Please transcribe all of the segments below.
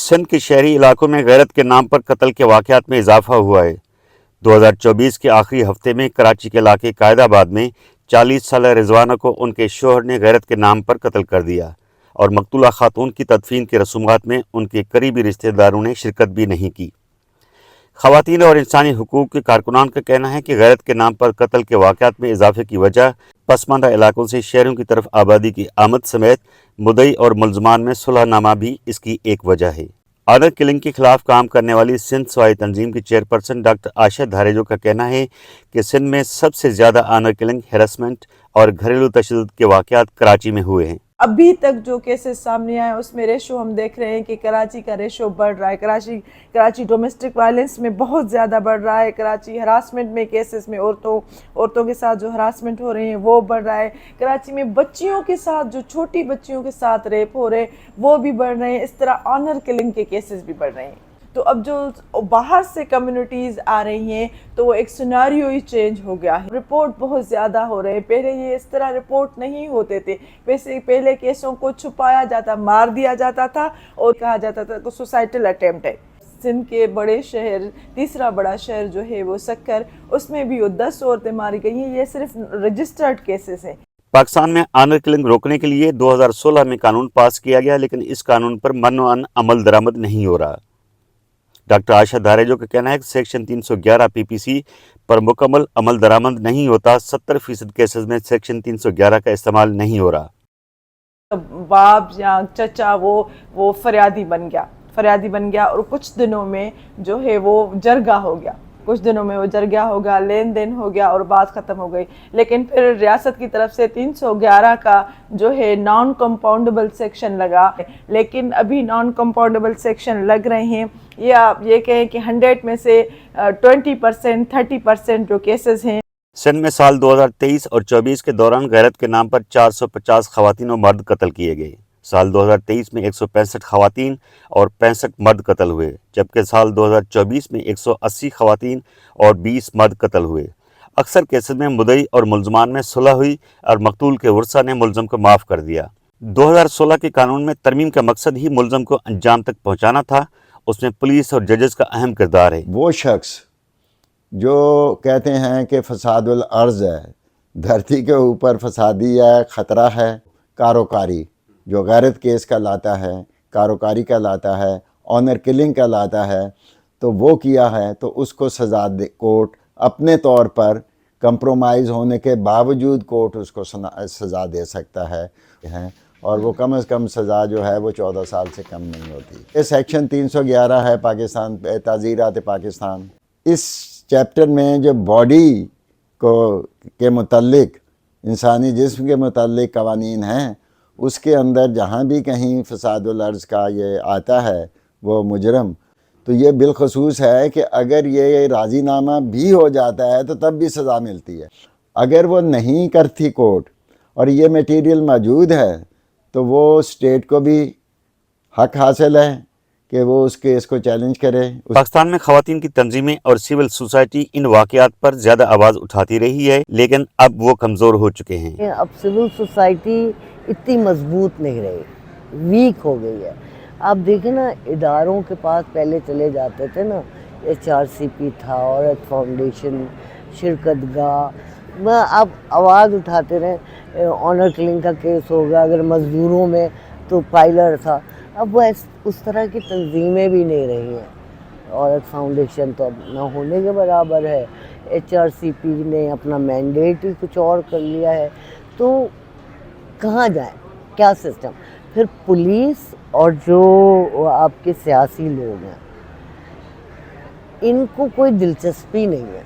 सिंध के शहरी इलाकों में गैरत के नाम पर कत्ल के वाक़यात में इजाफा हुआ है। 2024 के आखिरी हफ्ते में कराची के इलाके कायदाबाद में 40 साला रिजवाना को उनके शोहर ने गैरत के नाम पर कत्ल कर दिया और मकतूला खातून की तदफीन की रसूमात में उनके करीबी रिश्तेदारों ने शिरकत भी नहीं की। ख़वातीन और इंसानी हुकूक के कारकुनान का कहना है कि गैरत के नाम पर कत्ल के वाक़यात में इजाफे की वजह पसमानदा इलाकों से शहरों की तरफ आबादी की आमद समेत मुद्दई और मुलजमान में सुलहनामा भी इसकी एक वजह है। ऑनर किलिंग के खिलाफ काम करने वाली सिंध सूबाई तंजीम की चेयरपर्सन डॉक्टर आयशा धारेजो का कहना है कि सिंध में सबसे ज़्यादा ऑनर किलिंग, हैरेसमेंट और घरेलू तशद्दुद के वाक़यात कराची में हुए हैं। अभी तक जो केसेस सामने आए उसमें रेशो हम देख रहे हैं कि कराची का रेशो बढ़ रहा है। कराची डोमेस्टिक वायलेंस में बहुत ज़्यादा बढ़ रहा है। कराची हरासमेंट में केसेस में औरतों के साथ जो हरासमेंट हो रहे हैं वो बढ़ रहा है। कराची में बच्चियों के साथ, जो छोटी बच्चियों के साथ रेप हो रहे हैं वो भी बढ़ रहे हैं। इस तरह ऑनर किलिंग के केसेस भी बढ़ रहे हैं। तो अब जो बाहर से कम्युनिटीज़ आ रही हैं तो वो एक सिनेरियो ही चेंज हो गया है। रिपोर्ट बहुत ज़्यादा हो रहे हैं। पहले ये इस तरह रिपोर्ट नहीं होते थे। पहले केसों को छुपाया जाता, मार दिया जाता था और कहा जाता था कि सोसाइटल अटेम्प्ट है। सिंध के बड़े शहर, तीसरा बड़ा शहर जो है वो सक्कर, उसमें भी वो 10 औरतें मारी गई हैं। ये सिर्फ रजिस्टर्ड केसेस हैं। पाकिस्तान में ऑनर किलिंग रोकने के लिए 2016 में कानून पास किया गया, लेकिन इस कानून पर मनोअन अमल दरामद नहीं हो रहा। डॉक्टर आयशा धारेजो का कहना है कि सेक्शन 311 पीपीसी पर मुकम्मल अमल दरामद नहीं होता। 70% केसेस में सेक्शन 311 का इस्तेमाल नहीं हो रहा। बाप या चचा वो फरियादी बन गया और कुछ दिनों में जो है वो जरगा हो गया, लेन देन हो गया और बात ख़त्म हो गई। लेकिन फिर रियासत की तरफ से 311 का जो है नॉन कंपाउंडेबल सेक्शन लगा, लेकिन अभी नॉन कंपाउंडेबल सेक्शन लग रहे हैं। ये आप ये कहें कि 100 में से 20%, 30% जो केसेस हैं। सिंध में साल 2023 और 24 के दौरान गैरत के नाम पर 450 खवातीन और मर्द कत्ल किए गए। साल 2023 में 165 खवातीन और 65 मर्द कत्ल हुए, जबकि साल 2024 में 180 खवातीन और 20 मर्द कत्ल हुए। अक्सर केसेस में मुद्दई और मुलजमान में सुलह हुई और मकतूल के वर्सा ने मुलजम को माफ़ कर दिया। 2016 के कानून में तरमीम का मकसद ही मुलजम को अंजाम तक पहुँचाना था। उसमें पुलिस और जजेस का अहम किरदार है। वो शख्स जो कहते हैं कि फसादुल अर्ज़ है, धरती के ऊपर फसादी है, ख़तरा है, कारोकारी, जो गैरत केस का लाता है, कारोकारी का लाता है, ऑनर किलिंग का लाता है, तो वो किया है तो उसको सज़ा दे। कोर्ट अपने तौर पर कंप्रोमाइज़ होने के बावजूद कोर्ट उसको सज़ा दे सकता है और वो कम से कम सज़ा जो है वो 14 साल से कम नहीं होती। ये सेक्शन 311 है पाकिस्तान ताज़ीरात पाकिस्तान। इस चैप्टर में जो बॉडी के मुतल्लिक, इंसानी जिस्म के मुतल्लिक कवानीन हैं, उसके अंदर जहाँ भी कहीं फसादुल अर्ज़ का ये आता है वो मुजरम, तो ये बिलखसूस है कि अगर ये राज़ीनामा भी हो जाता है तो तब भी सज़ा मिलती है। अगर वो नहीं करती कोर्ट और ये मटीरियल मौजूद है तो वो स्टेट को भी हक हासिल है कि वो उस केस को चैलेंज करे। पाकिस्तान में ख़वातीन की तंजीमें और सिविल सोसाइटी इन वाक़यात पर ज़्यादा आवाज़ उठाती रही है, लेकिन अब वो कमज़ोर हो चुके हैं। अब सिविल सोसाइटी इतनी मजबूत नहीं रही, वीक हो गई है। आप देखें ना, इदारों के पास पहले चले जाते थे ना, HRCP था, औरत फाउंडेशन, शिरकतगाह, आप आवाज़ उठाते रहे। ऑनर किलिंग का केस होगा, अगर मजदूरों में तो पायलर था। अब वो उस तरह की तंजीमें भी नहीं रही हैं। औरत फाउंडेशन तो अब ना होने के बराबर है। HRCP ने अपना मैंडेट ही कुछ और कर लिया है। तो कहाँ जाए, क्या सिस्टम? फिर पुलिस और जो आपके सियासी लोग हैं, इनको कोई दिलचस्पी नहीं है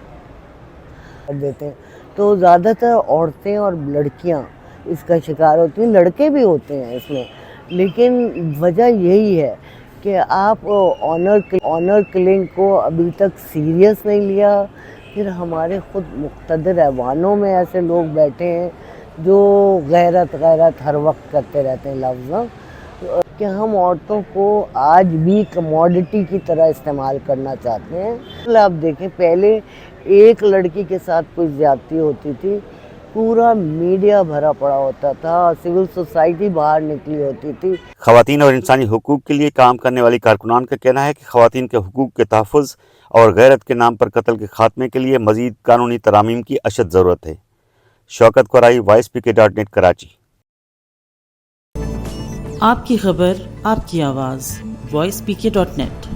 देते हैं। तो ज़्यादातर औरतें और लड़कियां इसका शिकार होती हैं, लड़के भी होते हैं इसमें। लेकिन वजह यही है कि आप ऑनर किलिंग को अभी तक सीरियस नहीं लिया। फिर हमारे ख़ुद मुक़्तदर ऐवानों में ऐसे लोग बैठे हैं जो गैरत हर वक्त करते रहते हैं लफ्ज़, कि हम औरतों को आज भी कमोडिटी की तरह इस्तेमाल करना चाहते हैं। आप देखें, पहले एक लड़की के साथ कोई ज़्यादती होती थी पूरा मीडिया भरा पड़ा होता था, सिविल सोसाइटी बाहर निकली होती थी। ख़वातीन और इंसानी हुकूक के लिए काम करने वाली कारकुनान का कहना है कि ख़वातीन के हुकूक के तहफ़्फ़ुज़ और गैरत के नाम पर कत्ल के खात्मे के लिए मज़ीद कानूनी तरामीम की अशद ज़रूरत है। शौकत कुराई, voicepk.net, कराची। आपकी खबर, आपकी आवाज़, voicepk.net।